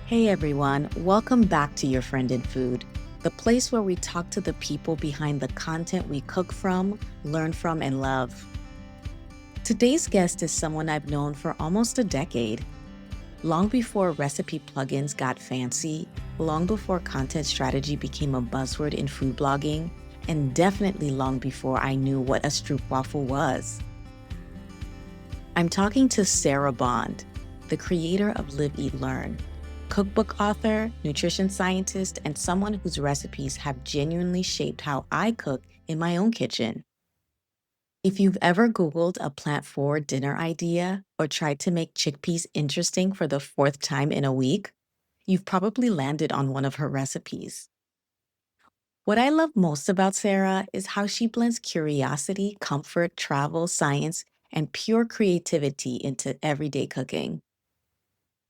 Hey everyone, welcome back to Your Friend in Food, the place where we talk to the people behind the content we cook from, learn from, and love. Today's guest is someone I've known for almost a decade. Long before recipe plugins got fancy, long before content strategy became a buzzword in food blogging, and definitely long before I knew what a stroopwafel was. I'm talking to Sarah Bond, the creator of Live, Eat, Learn, cookbook author, nutrition scientist, and someone whose recipes have genuinely shaped how I cook in my own kitchen. If you've ever Googled a plant-forward dinner idea or tried to make chickpeas interesting for the fourth time in a week, you've probably landed on one of her recipes. What I love most about Sarah is how she blends curiosity, comfort, travel, science, and pure creativity into everyday cooking.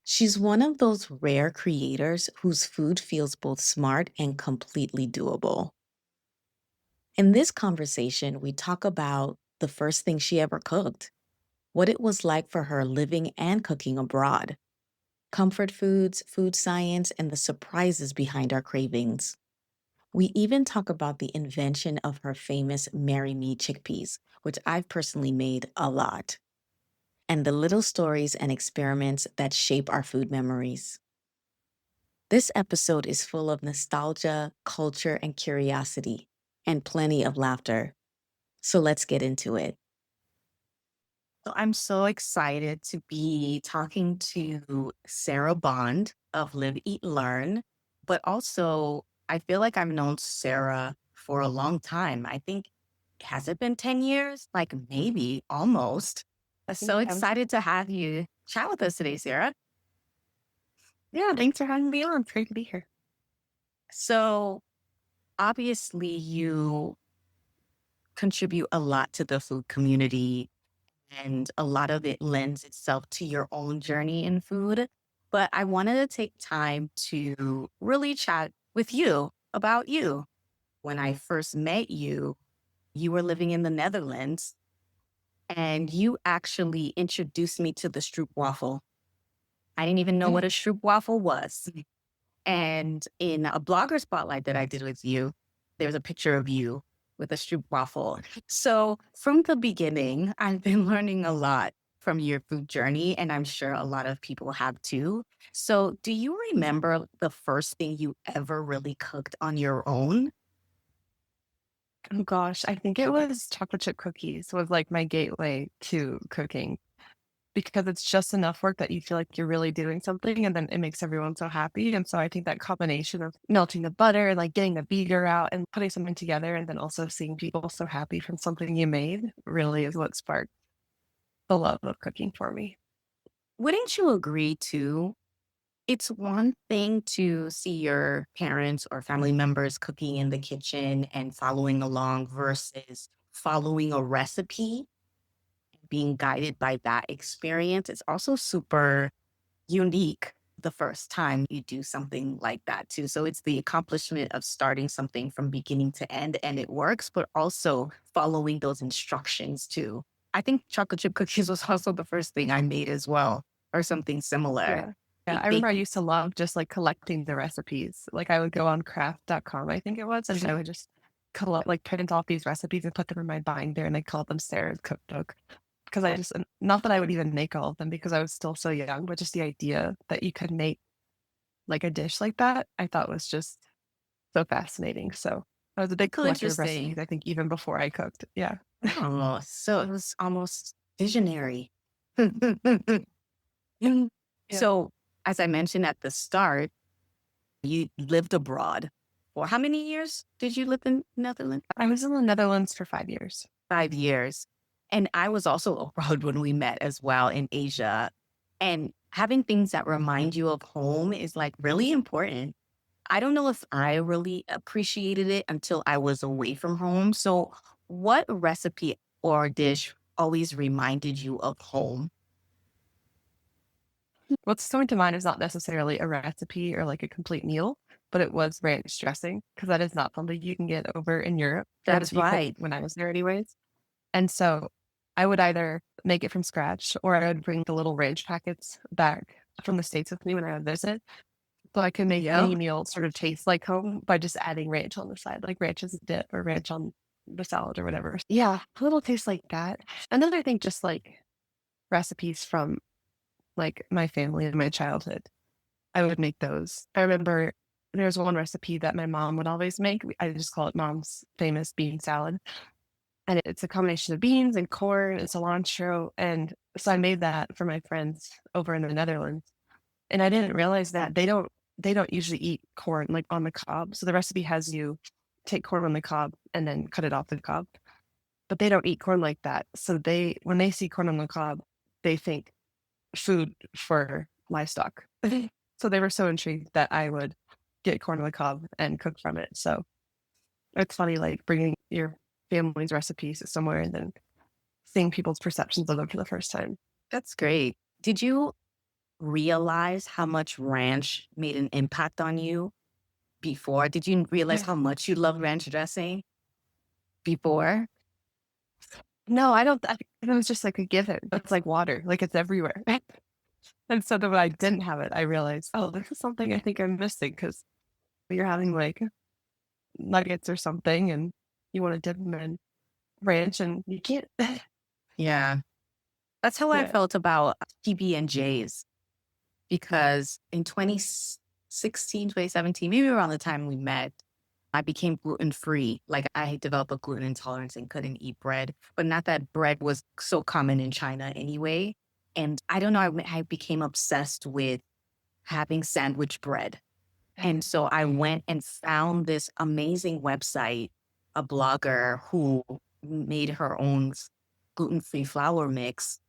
She's one of those rare creators whose food feels both smart and completely doable. In this conversation, we talk about the first thing she ever cooked, what it was like for her living and cooking abroad, comfort foods, food science, and the surprises behind our cravings. We even talk about the invention of her famous Marry Me Chickpeas, which I've personally made a lot, and the little stories and experiments that shape our food memories. This episode is full of nostalgia, culture, and curiosity, and plenty of laughter. So let's get into it. So I'm so excited to be talking to Sarah Bond of Live, Eat, Learn, but also I feel like I've known Sarah for a long time. I think, has it been 10 years? Like maybe almost. So Yeah. excited to have you chat with us today, Sarah. Yeah, thanks for having me on. It's great to be here. So obviously, you contribute a lot to the food community, and a lot of it lends itself to your own journey in food. But I wanted to take time to really chat with you about you. When I first met you, you were living in the Netherlands and you actually introduced me to the stroopwafel. I didn't even know what a stroopwafel was. And in a blogger spotlight that I did with you, there's a picture of you with a stroopwafel. So from the beginning, I've been learning a lot from your food journey, and I'm sure a lot of people have too. So do you remember the first thing you ever really cooked on your own? Oh gosh, I think it was chocolate chip cookies was like my gateway to cooking because it's just enough work that you feel like you're really doing something and then it makes everyone so happy. And so I think that combination of melting the butter and like getting the beater out and putting something together and then also seeing people so happy from something you made really is what sparked the love of cooking for me. Wouldn't you agree too? It's one thing to see your parents or family members cooking in the kitchen and following along versus following a recipe, being guided by that experience. It's also super unique the first time you do something like that too. So it's the accomplishment of starting something from beginning to end and it works, but also following those instructions too. I think chocolate chip cookies was also the first thing I made as well, or something similar. Yeah. Yeah. I They remember I used to love just like collecting the recipes. Like I would go on craft.com, I think it was, and I would just collect like print off these recipes and put them in my binder and I called them Sarah's cookbook. Because I just not that I would even make all of them because I was still so young, but just the idea that you could make like a dish like that, I thought was just so fascinating. So I was a big so collector of recipes, interesting. I think even before I cooked. Yeah. Oh, so it was almost visionary. Yeah. So, as I mentioned at the start, you lived abroad. For how many years did you live in Netherlands? I was in the Netherlands for 5 years. 5 years. And I was also abroad when we met as well in Asia. And having things that remind you of home is like really important. I don't know if I really appreciated it until I was away from home. So, what recipe or dish always reminded you of home? What's coming to mind is not necessarily a recipe or like a complete meal, but it was ranch dressing because that is not something you can get over in Europe, or That's that you could right. when I was there anyways. And so I would either make it from scratch or I would bring the little ranch packets back from the States with me when I would visit. So I can make Yep. any meal sort of taste like home by just adding ranch on the side, like ranch as a dip or ranch on the salad or whatever. Yeah, a little taste like that. And then I think just like recipes from like my family and my childhood, I would make those. I remember there's one recipe that my mom would always make. I just call it mom's famous bean salad. And it's a combination of beans and corn and cilantro. And so I made that for my friends over in the Netherlands. And I didn't realize that they don't usually eat corn like on the cob. So the recipe has you take corn on the cob and then cut it off the cob. But they don't eat corn like that. So they when they see corn on the cob, they think food for livestock. So they were so intrigued that I would get corn on the cob and cook from it. So it's funny, like bringing your family's recipes somewhere and then seeing people's perceptions of them for the first time. That's great. Did you realize how much ranch made an impact on you before? Did you realize how much you love ranch dressing before? No, I don't. It was just like a given. It's like water, like it's everywhere. And so then when I didn't have it, I realized, oh, this is something I think I'm missing because you're having like nuggets or something and you want to dip them in ranch and you can't. Yeah. That's how I Yeah. felt about PB&Js because in 2016, 2017, maybe around the time we met, I became gluten free. Like I developed a gluten intolerance and couldn't eat bread, but not that bread was so common in China anyway. And I don't know, I became obsessed with having sandwich bread. And so I went and found this amazing website, a blogger who made her own gluten free flour mix.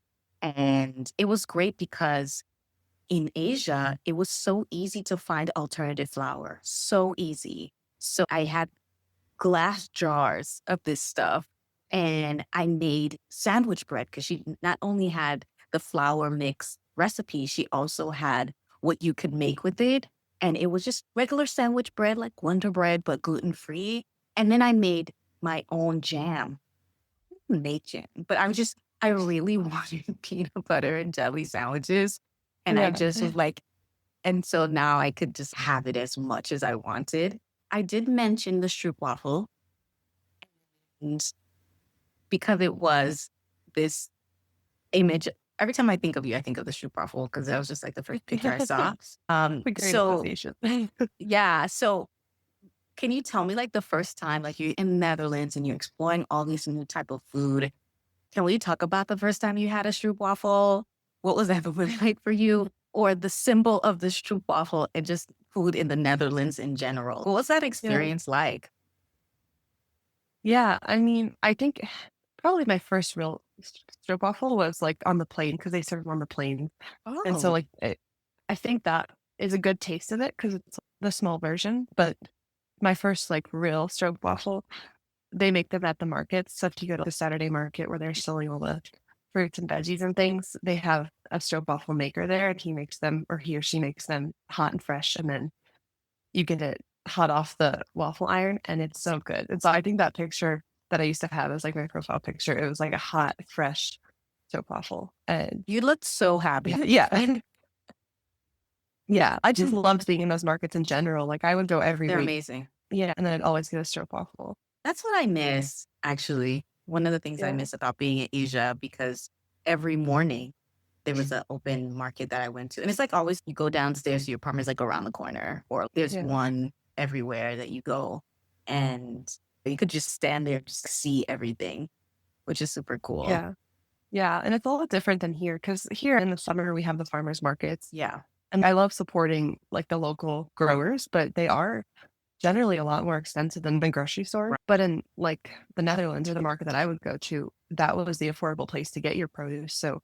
And it was great because in Asia, it was so easy to find alternative flour, so easy. So I had glass jars of this stuff and I made sandwich bread because she not only had the flour mix recipe, she also had what you could make with it. And it was just regular sandwich bread, like Wonder Bread, but gluten free. And then I made my own jam, made jam, but I really wanted peanut butter and jelly sandwiches. And I Yeah. just was like, and so now I could just have it as much as I wanted. I did mention the stroopwafel, and because it was this image, every time I think of you, I think of the stroopwafel because that was just like the first picture I saw. A great So association. yeah, so can you tell me like the first time like you're in the Netherlands and you're exploring all these new type of food? Can we talk about the first time you had a stroopwafel? What was that like for you? Or the symbol of the stroopwafel and just food in the Netherlands in general? What was that Yeah. experience like? Yeah. I mean, I think probably my first real stroopwafel was like on the plane because they serve them on the plane. And so Oh, like I think that is a good taste of it because it's the small version. But my first like real stroopwafel, they make them at the markets. So if you go to the Saturday market where they're selling all the fruits and veggies and things, they have a stroopwafel maker there and he makes them or he or she makes them hot and fresh and then you get it hot off the waffle iron and it's so good. And so I think that picture that I used to have as like my profile picture, it was like a hot, fresh stroopwafel. And you looked so happy. yeah, yeah, I just loved being in those markets in general. Like I would go every They're week. amazing. Yeah, and then I'd always get a stroopwafel. That's what I miss, actually. One of the things I Yeah. miss about being in Asia because every morning there was an open market that I went to. And it's like always you go downstairs to your apartment, it's like around the corner, or there's Yeah. one everywhere that you go. And you could just stand there, just see everything, which is super cool. Yeah. Yeah. And it's a lot different than here because here in the summer we have the farmers markets. Yeah. And I love supporting like the local growers, but they are generally a lot more expensive than the grocery store. Right. But in like the Netherlands or the market that I would go to, that was the affordable place to get your produce. So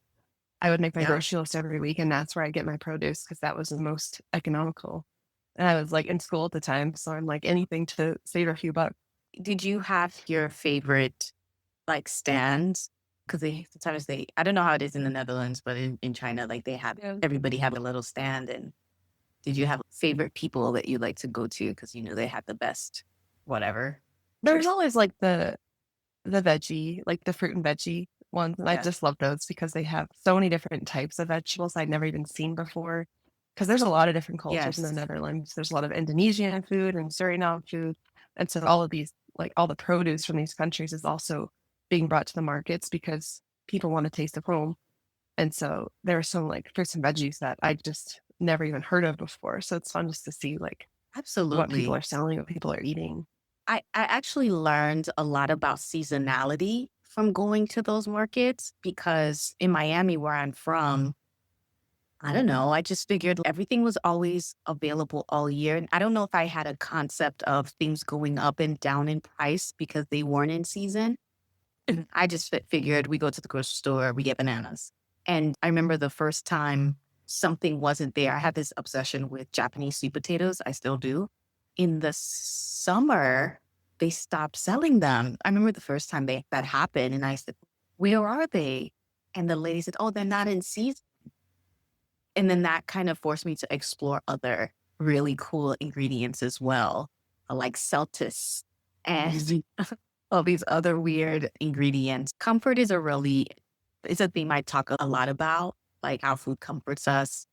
I would make my Yeah. grocery list every week, and that's where I get my produce because that was the most economical. And I was like in school at the time, so I'm like anything to save a few bucks. Did you have your favorite like stands? Because I don't know how it is in the Netherlands, but in China, like Yeah. everybody have a little stand. And did you have favorite people that you like to go to because you know they had the best whatever? There's always like the veggie, like the fruit and veggie ones. And I Yeah. just love those because they have so many different types of vegetables I'd never even seen before. because there's a lot of different cultures in the Yes. Netherlands. There's a lot of Indonesian food and Suriname food. And so all of these, like all the produce from these countries is also being brought to the markets because people want to taste of home. And so there are some like fruits and veggies that I just never even heard of before. So it's fun just to see like what people Absolutely. are selling, what people are eating. I actually learned a lot about seasonality from going to those markets because in Miami, where I'm from, I don't know, I just figured everything was always available all year. And I don't know if I had a concept of things going up and down in price because they weren't in season. I just figured we go to the grocery store, we get bananas. And I remember the first time something wasn't there. I had this obsession with Japanese sweet potatoes. I still do. In the summer, they stopped selling them. I remember the first time that happened, and I said, "Where are they?" And the lady said, "Oh, they're not in season." And then that kind of forced me to explore other really cool ingredients as well, like Celtis and all these other weird ingredients. Comfort is it's a theme I talk a lot about, like how food comforts us.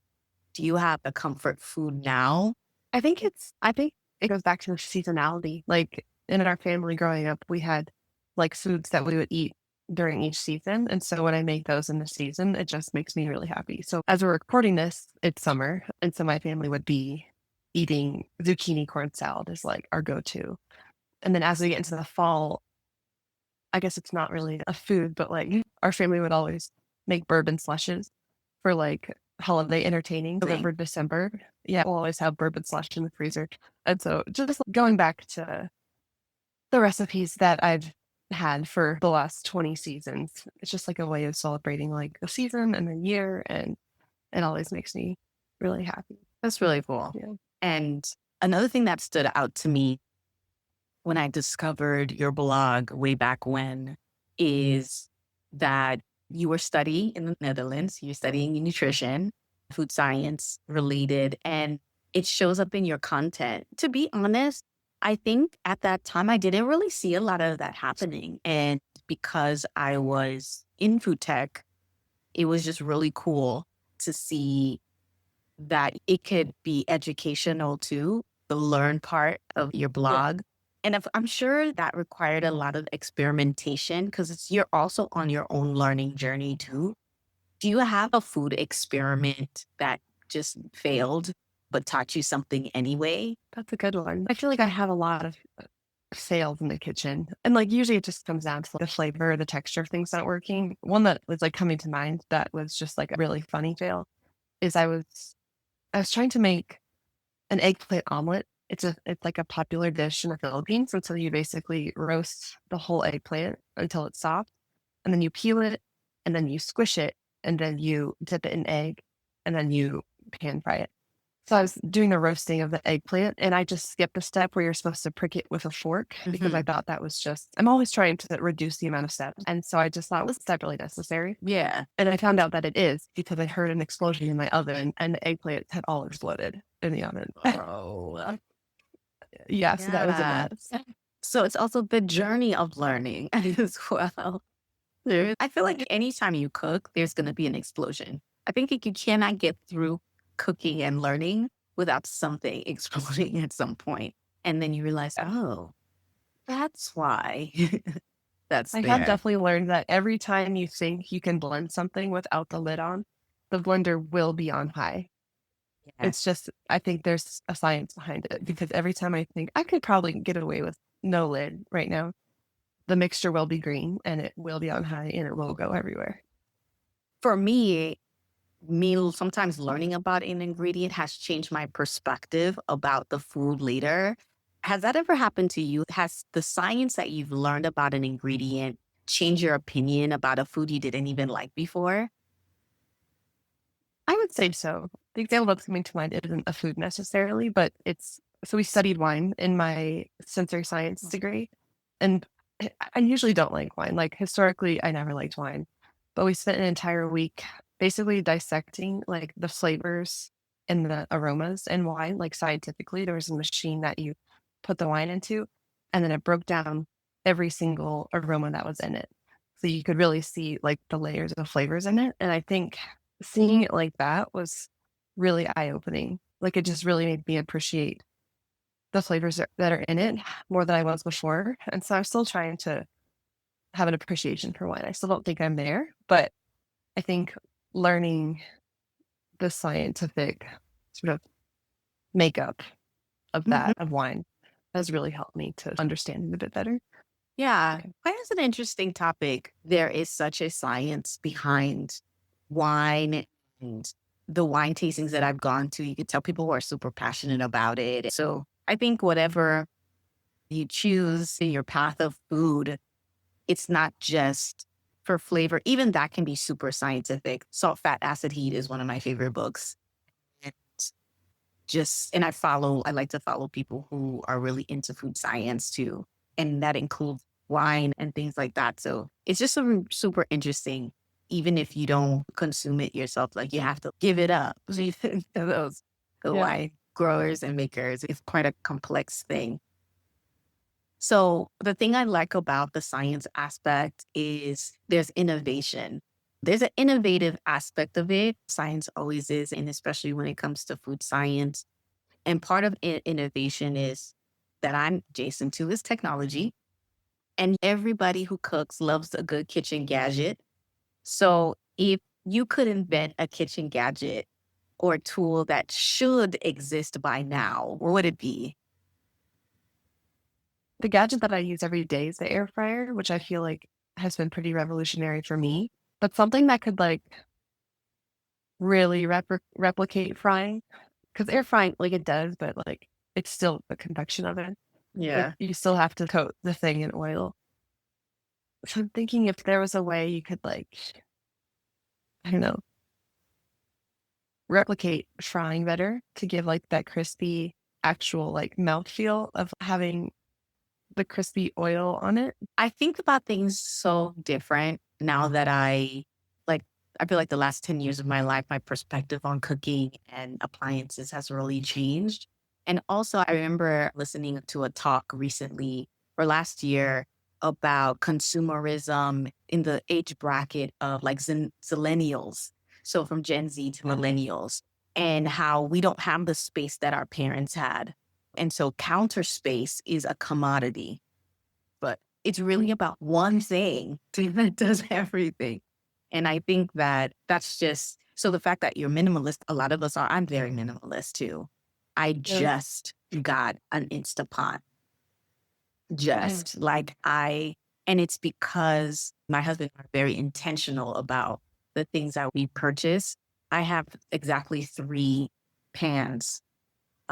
Do you have a comfort food now? I think it goes back to the seasonality. Like in our family growing up, we had like foods that we would eat during each season. And so when I make those in the season, it just makes me really happy. So as we're recording this, it's summer. And so my family would be eating zucchini corn salad is like our go-to. And then as we get into the fall, I guess it's not really a food, but like our family would always make bourbon slushes for like holiday entertaining, Really? November, December. Yeah, we'll always have bourbon slush in the freezer. And so just going back to the recipes that I've had for the last 20 seasons, it's just like a way of celebrating like the season and the year. And it always makes me really happy. That's really cool. Yeah. And another thing that stood out to me when I discovered your blog way back when is that you were studying in the Netherlands, you're studying nutrition, food science related, and it shows up in your content. To be honest, I think at that time I didn't really see a lot of that happening. And because I was in food tech, it was just really cool to see that it could be educational too, the learn part of your Yeah. blog. And I'm sure that required a lot of experimentation because you're also on your own learning journey too. Do you have a food experiment that just failed but taught you something anyway? That's a good one. I feel like I have a lot of fails in the kitchen. And like usually it just comes down to like, the flavor, the texture of things not working. One that was like coming to mind that was just like a really funny fail is I was trying to make an eggplant omelet. It's like a popular dish in the Philippines. And so you basically roast the whole eggplant until it's soft, and then you peel it, and then you squish it, and then you dip it in egg, and then you pan fry it. So I was doing the roasting of the eggplant, and I just skipped a step where you're supposed to prick it with a fork because I Hmm. thought that was just I'm always trying to reduce the amount of steps. And so I just thought, was that really necessary? Yeah. And I found out that it is because I heard an explosion in my oven and the eggplant had all exploded in the oven. Oh, Yeah, so that was a yeah. mess. So it's also the journey of learning as well. I feel like anytime you cook, there's going to be an explosion. I think you cannot get through cooking and learning without something exploding at some point. And then you realize, Yeah. oh, that's why that's I have there. definitely learned that every time you think you can blend something without the lid on, the blender will be on high. Yes. It's just, I think there's a science behind it because every time I think I could probably get away with no lid right now, the mixture will be green and it will be on high and it will go everywhere. For me sometimes learning about an ingredient has changed my perspective about the food later. Has that ever happened to you? Has the science that you've learned about an ingredient changed your opinion about a food you didn't even like before? I would say so. The example that's coming to mind isn't a food necessarily, but it's so we studied wine in my sensory science degree. And I usually don't like wine. Like historically, I never liked wine. But we spent an entire week basically dissecting like the flavors and the aromas in wine. Like scientifically, there was a machine that you put the wine into, and then it broke down every single aroma that was in it. So you could really see like the layers of flavors in it. And I think seeing it like that was really eye-opening. Like, it just really made me appreciate the flavors that are in it more than I was before, and so I'm still trying to have an appreciation for wine. I still don't think I'm there, but I think learning the scientific sort of makeup of Mhm. that, of wine, has really helped me to understand it a bit better. Yeah, Okay. wine is an interesting topic. There is such a science behind wine and the wine tastings that I've gone to. You could tell people who are super passionate about it. So I think whatever you choose in your path of food, it's not just for flavor. Even that can be super scientific. Salt, Fat, Acid, Heat is one of my favorite books. And and I like to follow people who are really into food science too. And that includes wine and things like that. So it's just super interesting. Even if you don't consume it yourself, like you have to give it up to those the Yeah. wine growers and makers. It's quite a complex thing. So the thing I like about the science aspect is there's innovation. There's an innovative aspect of it. Science always is, and especially when it comes to food science. And part of innovation is that I'm Jason too is technology. And everybody who cooks loves a good kitchen gadget. So if you could invent a kitchen gadget or tool that should exist by now, what would it be? The gadget that I use every day is the air fryer, which I feel like has been pretty revolutionary for me. But something that could, like, really replicate frying, because air frying, like, it does, but, like, it's still a convection oven. Like, Yeah. you still have to coat the thing in oil. So I'm thinking if there was a way you could, like, I don't know, replicate frying better to give, like, that crispy, actual, like, mouthfeel of having the crispy oil on it. I think about things so different now that like, I feel like the last 10 years of my life, my perspective on cooking and appliances has really changed. And also, I remember listening to a talk recently or last year about consumerism in the age bracket of like zillennials. So from Gen Z to millennials, and how we don't have the space that our parents had. And so counter space is a commodity, but it's really about one thing that does everything. And I think that that's just so the fact that you're minimalist, a lot of us are. I'm very minimalist too. I Yeah. just got an Instapot, Mm. just like and it's because my husband are very intentional about the things that we purchase. I have exactly three pans: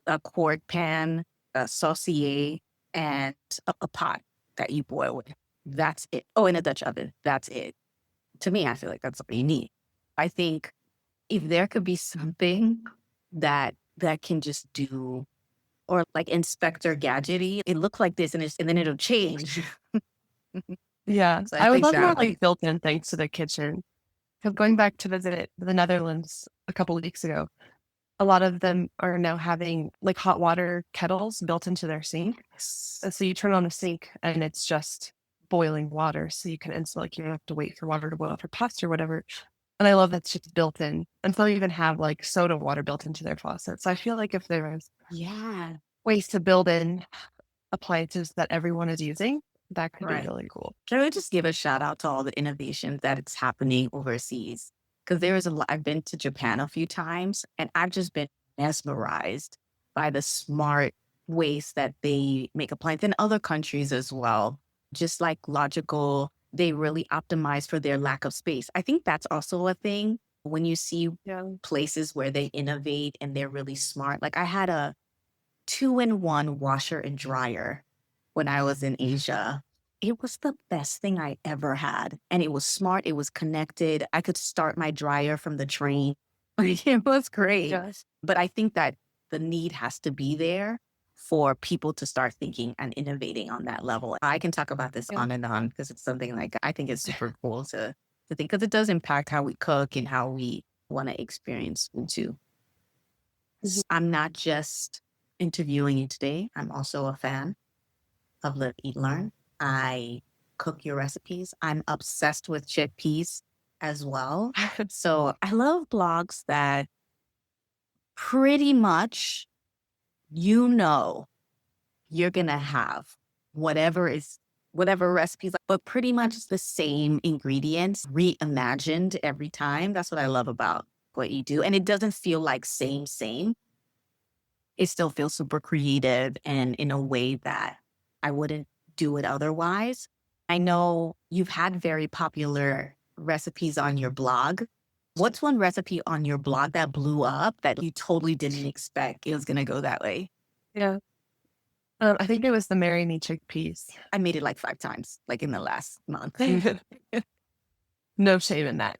a quart pan, a saucier, and a pot that you boil with. That's it. Oh, and a Dutch oven. That's it. To me, I feel like that's all you need. I think if there could be something that can just do or like Inspector Gadgety, it looks like this and then it'll change. Yeah, So I I would think love more, that like, built-in things to the kitchen. 'Cause going back to visit the Netherlands a couple of weeks ago, a lot of them are now having, like, hot water kettles built into their sink. yes. And so you turn on the sink and it's just boiling water, so you can instantly, like, you don't have to wait for water to boil for pasta or whatever. And I love that's just built in. And some even have, like, soda water built into their faucet. So I feel like if there was Yeah. ways to build in appliances that everyone is using, that could be Right. really cool. Can we just give a shout out to all the innovation that it's happening overseas? Because there is a lot. I've been to Japan a few times, and I've just been mesmerized by the smart ways that they make appliances in other countries as well. Just like logical, they really optimize for their lack of space. I think that's also a thing when you see Yeah. places where they innovate and they're really smart. Like I had a two-in-one washer and dryer when I was in Asia. It was the best thing I ever had. And it was smart. It was connected. I could start my dryer from the train. Like, it was great. Yes. But I think that the need has to be there for people to start thinking and innovating on that level. I can talk about this Yeah. on and on because it's something like I think it's super cool to think because it does impact how we cook and how we want to experience food too. Mhm. I'm not just interviewing you today. I'm also a fan of Live, Eat, Learn. I cook your recipes. I'm obsessed with chickpeas as well. So I love blogs that pretty much, you know, you're going to have whatever recipes, but pretty much the same ingredients reimagined every time. That's what I love about what you do. And it doesn't feel like same. It still feels super creative and in a way that I wouldn't do it otherwise. I know you've had very popular recipes on your blog. What's one recipe on your blog that blew up that you totally didn't expect it was going to go that way? Yeah. I think it was the Marry Me Chickpeas. I made it like 5 times, like in the last month. No shame in that.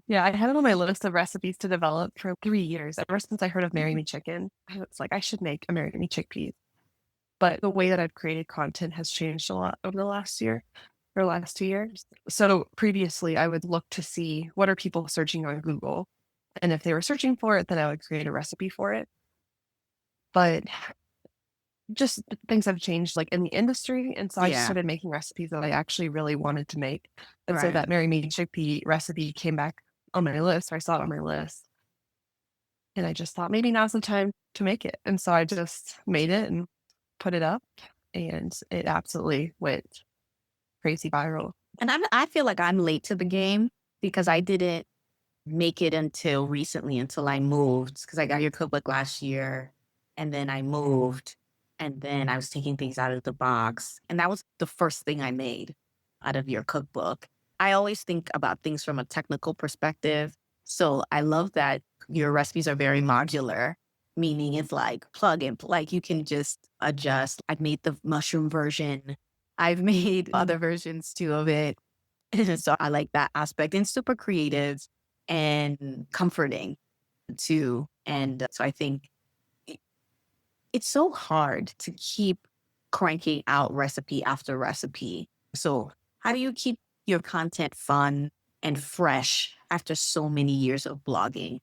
Yeah, I had it on my list of recipes to develop for 3 years. Ever since I heard of Marry Me Chicken, I was like, I should make a Marry Me Chickpeas. But the way that I've created content has changed a lot over the last year or last 2 years. So previously, I would look to see what are people searching on Google. And if they were searching for it, then I would create a recipe for it. But just things have changed like in the industry. And so I just Yeah. started making recipes that I actually really wanted to make. And so Right. that Marry Me Chickpea recipe came back on my list, or I saw it on my list. And I just thought maybe now's the time to make it. And so I just made it and put it up, and it absolutely went crazy viral. And I feel like I'm late to the game because I didn't make it until recently, until I moved, because I got your cookbook last year and then I moved and then I was taking things out of the box. And that was the first thing I made out of your cookbook. I always think about things from a technical perspective. So I love that your recipes are very modular, meaning it's like plug and like you can just adjust. I've made the mushroom version. I've made other versions too of it. So I like that aspect and super creative and comforting too. And so I think it's so hard to keep cranking out recipe after recipe. So how do you keep your content fun and fresh after so many years of blogging?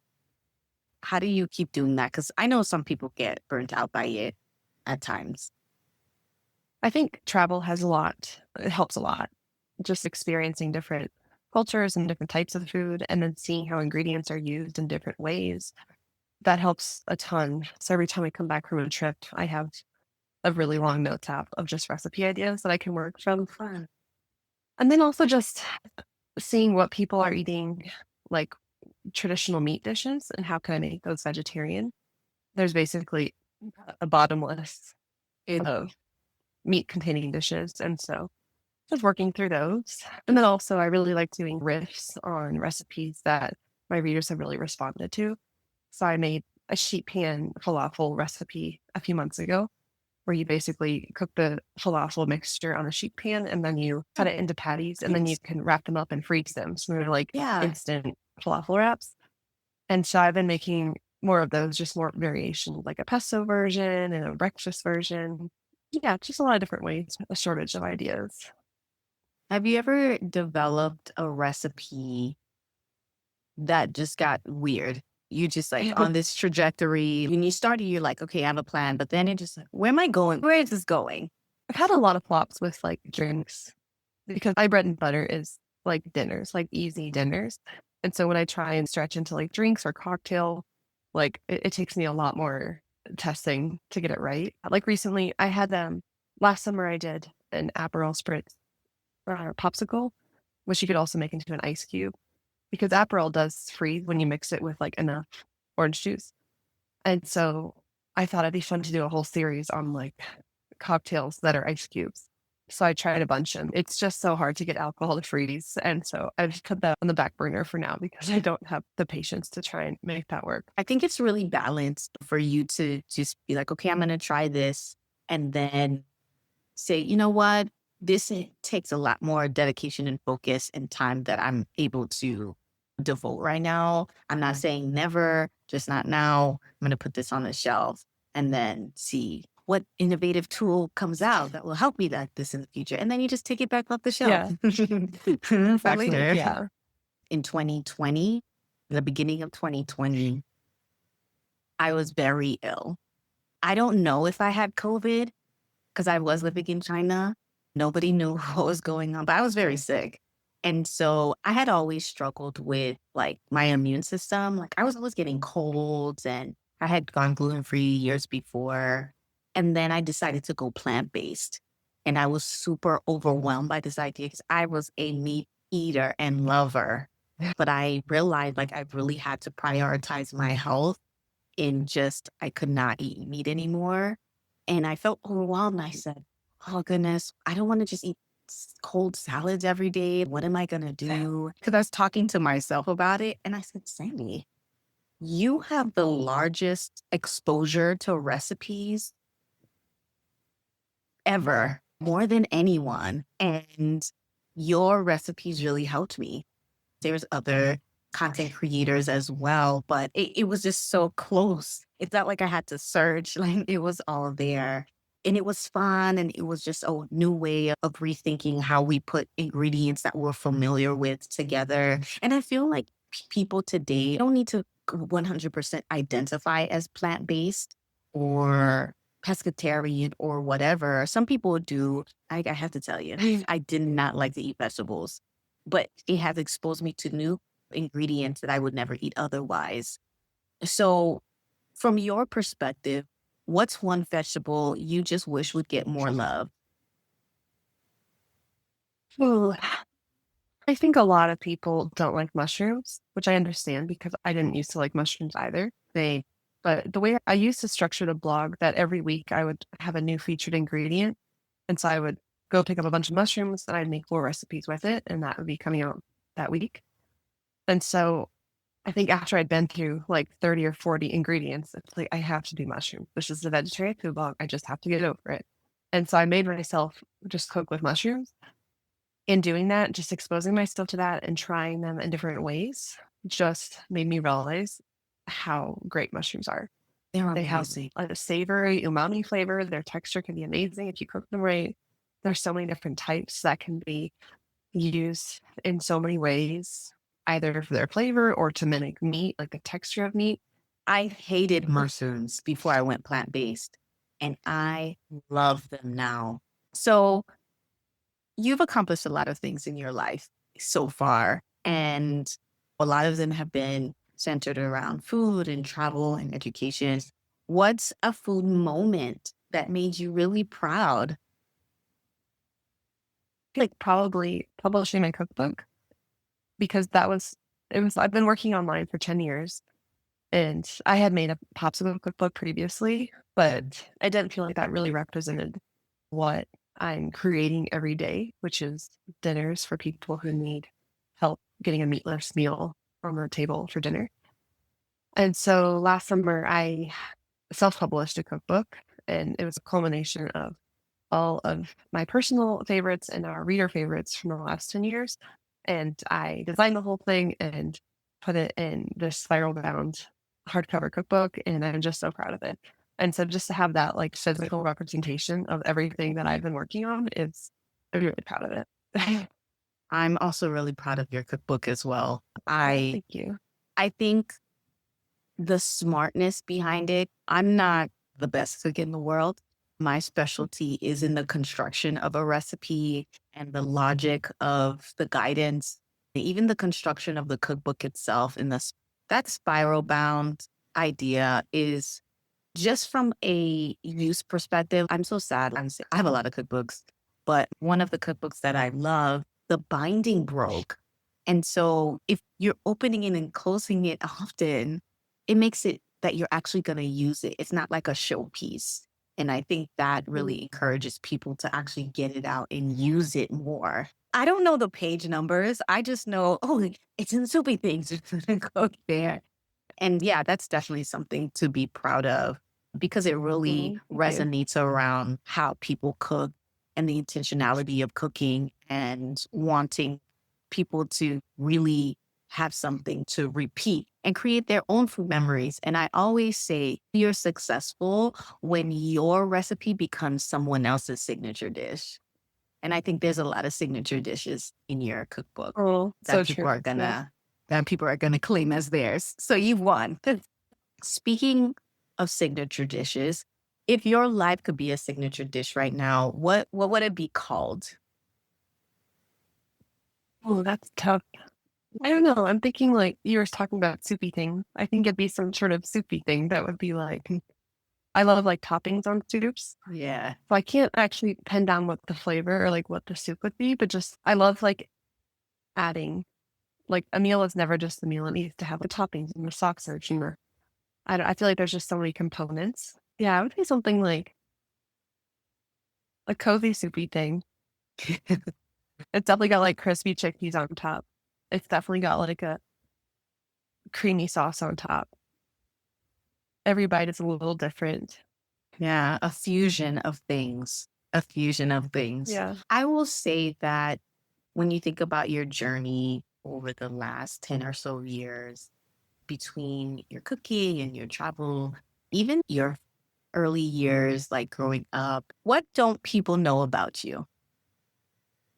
How do you keep doing that? Because I know some people get burnt out by it at times. I think travel has a lot, it helps a lot. Just experiencing different cultures and different types of food, and then seeing how ingredients are used in different ways. That helps a ton. So every time I come back from a trip, I have a really long notes app of just recipe ideas that I can work from. Fun. And then also just seeing what people are eating, like traditional meat dishes, and how can I make those vegetarian. There's basically a bottomless of meat containing dishes. And so just working through those. And then also I really like doing riffs on recipes that my readers have really responded to. So I made a sheet pan falafel recipe a few months ago, where you basically cook the falafel mixture on a sheet pan and then you cut it into patties and then you can wrap them up and freeze them. So they're like instant falafel wraps. And so I've been making more of those, just more variation, like a pesto version and a breakfast version. Yeah, just a lot of different ways, a shortage of ideas. Have you ever developed a recipe that just got weird? You just like on this trajectory. When you started, you're like, okay, I have a plan. But then it just like, where am I going? Where is this going? I've had a lot of flops with like drinks because my bread and butter is like dinners, like easy dinners. And so when I try and stretch into like drinks or cocktail, like it takes me a lot more testing to get it right. Like recently, I had last summer I did an Aperol spritz popsicle, which you could also make into an ice cube because Aperol does freeze when you mix it with like enough orange juice. And so I thought it'd be fun to do a whole series on like cocktails that are ice cubes. So I tried a bunch and it's just so hard to get alcohol to freeze. And so I've put that on the back burner for now because I don't have the patience to try and make that work. I think it's really balanced for you to just be like, okay, I'm going to try this. And then say, you know what? This takes a lot more dedication and focus and time that I'm able to devote right now. I'm not saying never, just not now. I'm going to put this on the shelf and then see what innovative tool comes out that will help me like this in the future. And then you just take it back off the shelf. For later. Yeah. In 2020, the beginning of 2020, I was very ill. I don't know if I had COVID because I was living in China. Nobody knew what was going on, but I was very sick. And so I had always struggled with like my immune system. Like I was always getting colds and I had gone gluten free years before. And then I decided to go plant based. And I was super overwhelmed by this idea because I was a meat eater and lover. But I realized like I really had to prioritize my health in just, I could not eat meat anymore. And I felt overwhelmed. I said, oh goodness, I don't want to just eat cold salads every day. What am I going to do? Because I was talking to myself about it. And I said, Sandie, you have the largest exposure to recipes ever, more than anyone. And your recipes really helped me. There's other content creators as well, but it was just so close. It's not like I had to search, like it was all there. And it was fun. And it was just a new way of rethinking how we put ingredients that we're familiar with together. And I feel like people today don't need to 100% identify as plant based or pescatarian or whatever. Some people do. I have to tell you, I did not like to eat vegetables, but it has exposed me to new ingredients that I would never eat otherwise. So, from your perspective, what's one vegetable you just wish would get more love? Ooh, I think a lot of people don't like mushrooms, which I understand because I didn't used to like mushrooms either. But the way I used to structure the blog that every week I would have a new featured ingredient. And so I would go pick up a bunch of mushrooms and I'd make 4 recipes with it. And that would be coming out that week. And so I think after I'd been through like 30 or 40 ingredients, it's like, I have to do mushrooms. This is the vegetarian food blog. I just have to get over it. And so I made myself just cook with mushrooms. In doing that, just exposing myself to that and trying them in different ways just made me realize how great mushrooms are. They're They have amazing. a savory umami flavor. Their texture can be amazing if you cook them right. There's so many different types that can be used in so many ways, either for their flavor or to mimic meat, like the texture of meat. I hated mushrooms before I went plant based, and I love them now. So, you've accomplished a lot of things in your life so far, and a lot of them have been centered around food and travel and education. What's a food moment that made you really proud? Like probably publishing my cookbook because I've been working online for 10 years and I had made a popsicle cookbook previously, but I didn't feel like that really represented what I'm creating every day, which is dinners for people who need help getting a meatless meal on the table for dinner. And so last summer, I self-published a cookbook, and it was a culmination of all of my personal favorites and our reader favorites from the last 10 years. And I designed the whole thing and put it in this spiral bound hardcover cookbook, and I'm just so proud of it. And so just to have that like physical representation of everything that I've been working on I'm really proud of it. I'm also really proud of your cookbook as well. I Thank you. I think the smartness behind it. I'm not the best cook in the world. My specialty is in the construction of a recipe and the logic of the guidance, even the construction of the cookbook itself. And that spiral bound idea is just from a use perspective. I'm so sad. I have a lot of cookbooks, but one of the cookbooks that I love, the binding broke. And so if you're opening it and closing it often, it makes it that you're actually going to use it. It's not like a showpiece. And I think that really encourages people to actually get it out and use it more. I don't know the page numbers. I just know, oh, it's in soupy things. It's in cook there. And yeah, that's definitely something to be proud of because it really Thank you. resonates around how people cook and the intentionality of cooking and wanting people to really have something to repeat and create their own food memories. And I always say you're successful when your recipe becomes someone else's signature dish. And I think there's a lot of signature dishes in your cookbook Oh, that so people true. are gonna that people are gonna claim as theirs. So you've won. Speaking of signature dishes, if your life could be a signature dish right now, what would it be called? Oh, that's tough. I don't know. I'm thinking like you were talking about soupy thing. I think it'd be some sort of soupy thing that would be like I love like toppings on soups. Yeah. So I can't actually pin down what the flavor or like what the soup would be, but just I love like adding like a meal is never just a meal. It needs to have the toppings and the sausage and the I feel like there's just so many components. Yeah, it would be something like a cozy soupy thing. It's definitely got like crispy chickpeas on top. It's definitely got like a creamy sauce on top. Every bite is a little different. Yeah, a fusion of things. A fusion of things. Yeah. I will say that when you think about your journey over the last 10 or so years between your cooking and your travel, even your early years, like growing up, what don't people know about you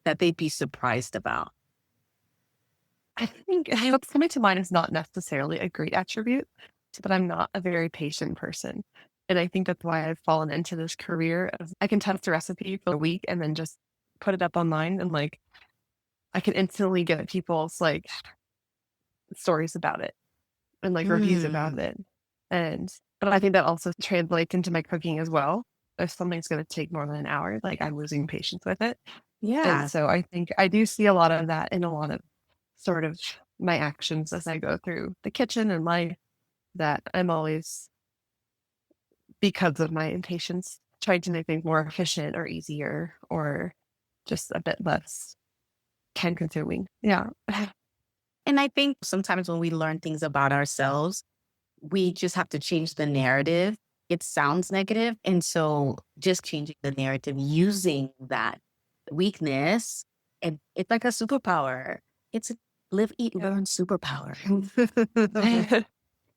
that they'd be surprised about? I think what's coming to mind is not necessarily a great attribute, but I'm not a very patient person. And I think that's why I've fallen into this career of I can test a recipe for a week and then just put it up online and like I can instantly get people's like stories about it and like reviews about Mm, it. And but I think that also translates into my cooking as well. If something's gonna take more than an hour, like I'm losing patience with it. And yeah. so I think I do see a lot of that in a lot of sort of my actions as I go through the kitchen and life that I'm always, because of my impatience, trying to make things more efficient or easier or just a bit less time consuming. Yeah. And I think sometimes when we learn things about ourselves, we just have to change the narrative. It sounds negative. And so just changing the narrative using that weakness, and it's like a superpower. It's a live, eat, Yeah. learn superpower.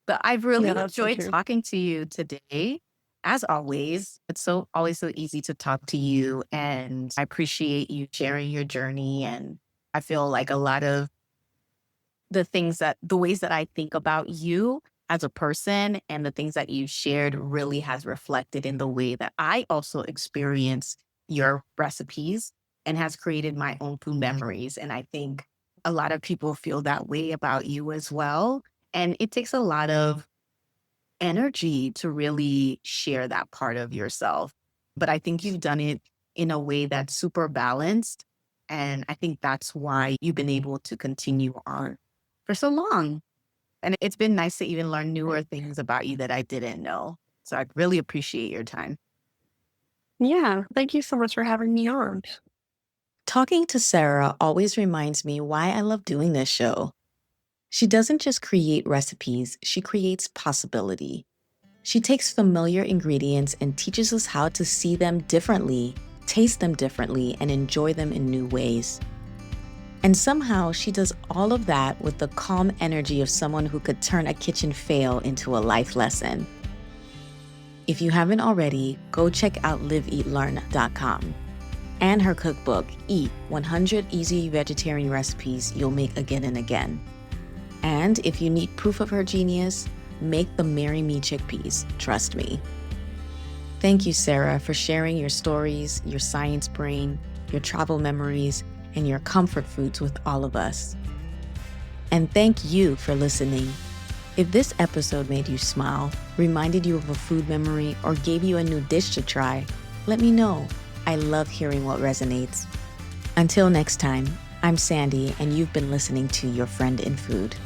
But I've Yeah, really that's so enjoyed true. talking to you today. As always, it's always so easy to talk to you. And I appreciate you sharing your journey. And I feel like a lot of the ways that I think about you as a person and the things that you shared really has reflected in the way that I also experience your recipes and has created my own food memories. And I think a lot of people feel that way about you as well. And it takes a lot of energy to really share that part of yourself. But I think you've done it in a way that's super balanced. And I think that's why you've been able to continue on for so long. And it's been nice to even learn newer things about you that I didn't know. So I really appreciate your time. Yeah. Thank you so much for having me on. Talking to Sarah always reminds me why I love doing this show. She doesn't just create recipes, she creates possibility. She takes familiar ingredients and teaches us how to see them differently, taste them differently, and enjoy them in new ways. And somehow she does all of that with the calm energy of someone who could turn a kitchen fail into a life lesson. If you haven't already, go check out liveeatlearn.com and her cookbook, Eat 100 Easy Vegetarian Recipes You'll Make Again and Again. And if you need proof of her genius, make the Marry Me Chickpeas, trust me. Thank you, Sarah, for sharing your stories, your science brain, your travel memories, and your comfort foods with all of us. And thank you for listening. If this episode made you smile, reminded you of a food memory, or gave you a new dish to try, let me know. I love hearing what resonates. Until next time, I'm Sandie, and you've been listening to Your Friend in Food.